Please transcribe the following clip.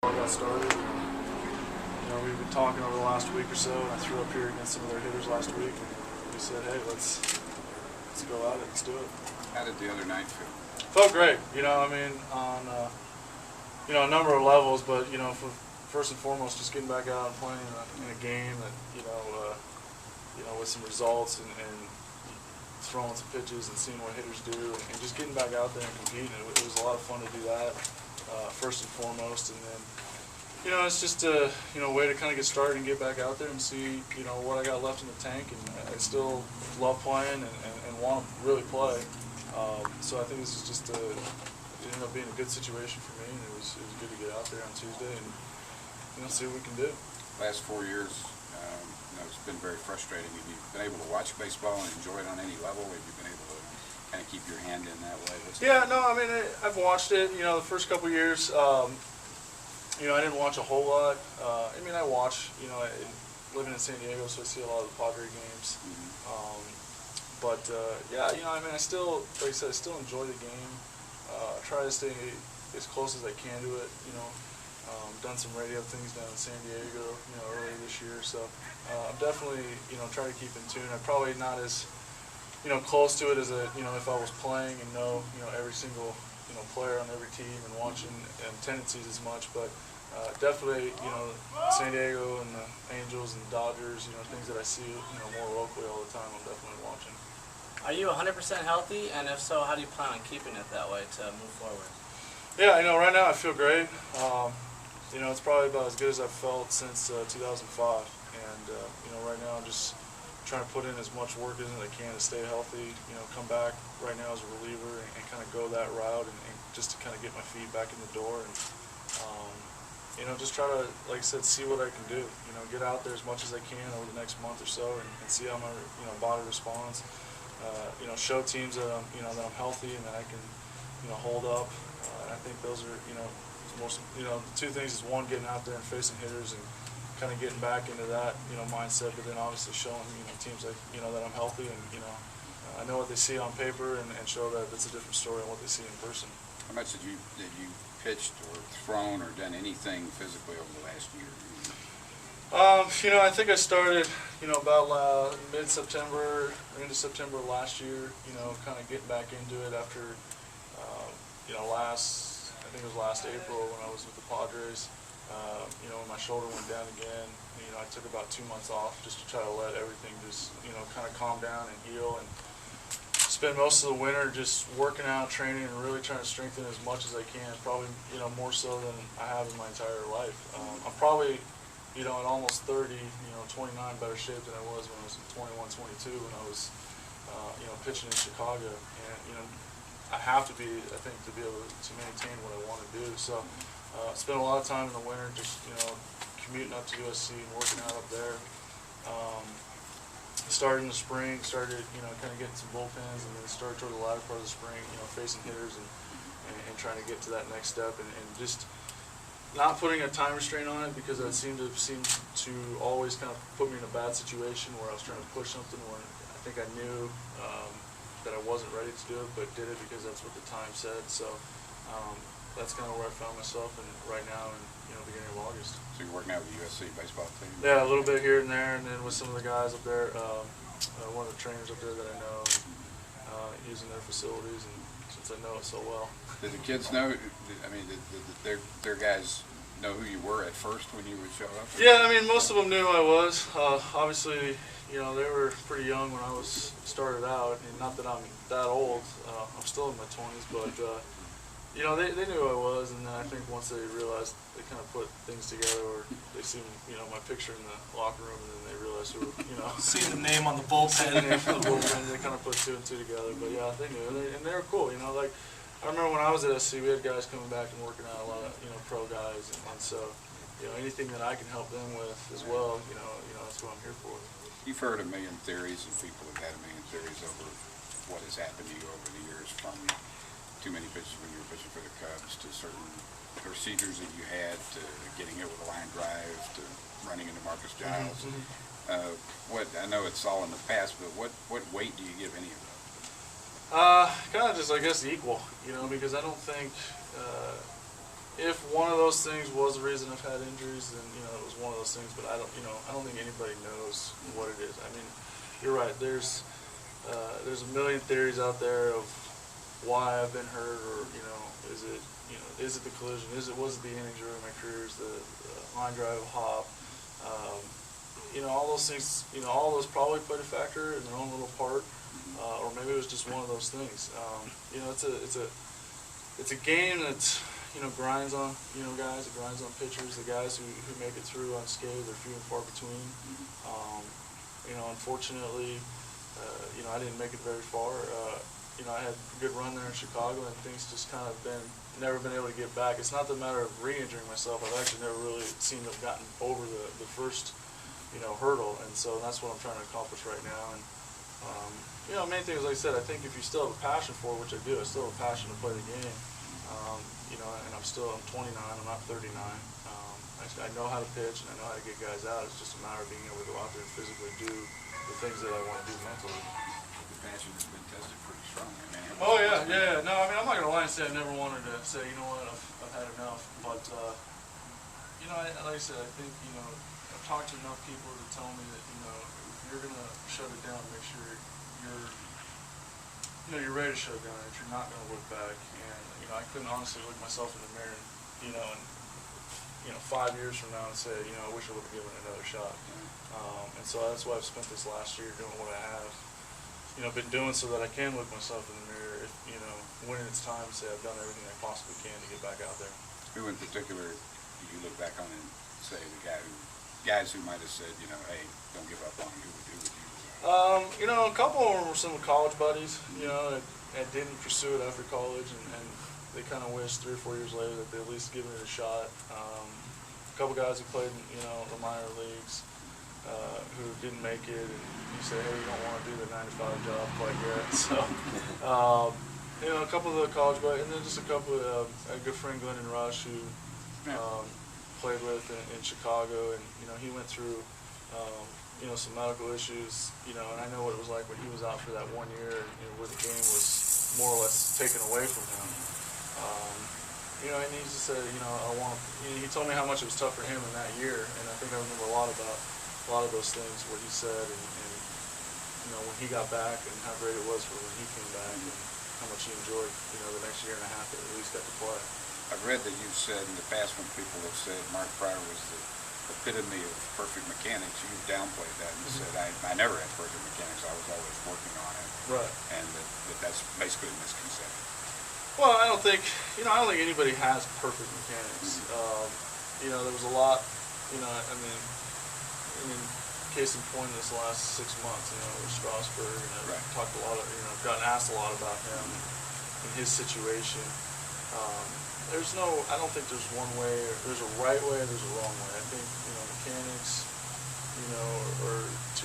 all got started. We've been talking over the last week or so, and I threw up here against some of their hitters last week, and we said, hey, let's go at it, let's do it. How did the other night feel? Felt great, on a number of levels, but first and foremost, just getting back out and playing in a game that with some results and throwing some pitches and seeing what hitters do, and just getting back out there and competing. It was a lot of fun to do that, first and foremost, and then it's just a way to kind of get started and get back out there and see what I got left in the tank, and I still love playing and want to really play. So I think this is just it ended up being a good situation for me, and it was good to get out there on Tuesday and see what we can do. Last 4 years, it's been very frustrating. Have you been able to watch baseball and enjoy it on any level? Have you been able to kind of keep your hand in that way? I've watched it. The first couple of years, I didn't watch a whole lot. I watch, living in San Diego, so I see a lot of the Padre games. I still, like I said, I still enjoy the game. Try to stay as close as I can to it. Done some radio things down in San Diego, earlier this year. So I'm definitely, try to keep in tune. I'm probably not as, close to it as if I was playing and know, every single, player on every team and watching tendencies as much. But definitely, San Diego and the Angels and the Dodgers, things that I see, more locally all the time, I'm definitely watching. Are you 100% healthy? And if so, how do you plan on keeping it that way to move forward? Yeah, right now I feel great. It's probably about as good as I've felt since 2005. And, right now I'm just trying to put in as much work as I can to stay healthy, come back right now as a reliever and kind of go that route and just to kind of get my feet back in the door and, just try to, like I said, see what I can do. Get out there as much as I can over the next month or so and see how my, body responds. Show teams that I'm healthy and that I can, hold up. And I think those are, most, the two things is one, getting out there and facing hitters and kind of getting back into that, mindset, but then obviously showing, teams like, that I'm healthy and, I know what they see on paper and show that it's a different story than what they see in person. How much did you pitched or thrown or done anything physically over the last year? I think I started, about mid-September, into September last year, kind of getting back into it after, I think it was last April when I was with the Padres. When my shoulder went down again, I took about 2 months off just to try to let everything just, kind of calm down and heal, and spend most of the winter just working out, training, and really trying to strengthen as much as I can, probably, more so than I have in my entire life. I'm probably, at almost 30, 29 better shape than I was when I was 21, 22 when I was, pitching in Chicago. And, I have to be, I think, to be able to maintain what I want to do. So, spent a lot of time in the winter just, commuting up to USC and working out up there. Started in the spring, kind of getting some bullpens, and then started toward the latter part of the spring, facing hitters and trying to get to that next step and just not putting a time restraint on it, because that seemed to always kind of put me in a bad situation where I was trying to push something where I think I knew that I wasn't ready to do it, but did it because that's what the time said. So that's kind of where I found myself right now in beginning of August. So you're working out with the USC baseball team? Yeah, a little bit here and there, and then with some of the guys up there, one of the trainers up there that I know, using their facilities, and since I know it so well. Did the kids know? Did their guys know who you were at first when you would show up? Yeah, most of them knew who I was. Obviously, they were pretty young when I was started out, and not that I'm that old. I'm still in my 20s, but they knew who I was, and then I think once they realized, they kind of put things together, or they see my picture in the locker room, and then they realize who, See the name on the bullpen. They kind of put two and two together. But yeah, they knew, and they were cool. I remember when I was at SC, we had guys coming back and working out, a lot of pro guys, and so anything that I can help them with as well, that's what I'm here for. You've heard a million theories, and people have had a million theories over what has happened to you over the years, from too many pitches when you were pitching for the Cubs to certain procedures that you had, to getting hit with a line drive, to running into Marcus Giles. I know it's all in the past, but what weight do you give any of that? Kind of just, I guess, equal, because I don't think, if one of those things was the reason I've had injuries, then it was one of those things. But I don't think anybody knows what it is. I mean, you're right. There's a million theories out there of why I've been hurt, or is it the collision? Was it the inning during my career? Is the line drive hop? All those things. All those probably played a factor in their own little part, or maybe it was just one of those things. It's a game that's grinds on guys. It grinds on pitchers. The guys who make it through unscathed, they're few and far between. Unfortunately, I didn't make it very far. I had a good run there in Chicago, and things just kind of never been able to get back. It's not the matter of re-injuring myself. I've actually never really seemed to have gotten over the first, hurdle, and so that's what I'm trying to accomplish right now. And main thing is, like I said, I think if you still have a passion for it, which I do, I still have a passion to play the game. And I'm 29. I'm not 39. I know how to pitch and I know how to get guys out. It's just a matter of being able to go out there and physically do the things that I want to do mentally. The passion has been tested pretty strongly, man. Oh yeah. No, I mean, I'm not gonna lie and say I never wanted to say, I've had enough. But like I said, I think I've talked to enough people to tell me that if you're gonna shut it down, make sure you're ready to shut it down. That you're not gonna look back. And I couldn't honestly look myself in the mirror, and 5 years from now and say, I wish I would have given it another shot. And so that's why I've spent this last year doing what I have, been doing, so that I can look myself in the mirror, when it's time to say I've done everything I possibly can to get back out there. Who in particular do you look back on and say guys who might have said, hey, don't give up on him? Who would you? A couple of them were some college buddies, that didn't pursue it after college, and they kind of wished 3 or 4 years later that they at least given it a shot. A couple guys who played, the minor leagues, who didn't make it, and you say, hey, you don't want to do the 9-to-5 job quite yet. So, a couple of the college guys, and then just a couple of a good friend, Glennon Rush, who played with in Chicago, and he went through some medical issues, and I know what it was like when he was out for that 1 year, where the game was more or less taken away from him. And he just said, he told me how much it was tough for him in that year, and I think I remember a lot of those things, what he said, and when he got back, and how great it was for when he came back, and how much he enjoyed, the next year and a half that at least got to play. I've read that you've said in the past, when people have said Mark Prior was the epitome of perfect mechanics, you've downplayed that and said, I never had perfect mechanics, I was always working on it. Right. And that's basically a misconception. Well, I don't think anybody has perfect mechanics. There was a lot, I mean, case in point, this last 6 months, with Strasburg, and I've talked a lot of, gotten asked a lot about him and his situation. I don't think there's one way, there's a right way, there's a wrong way. I think, mechanics, or to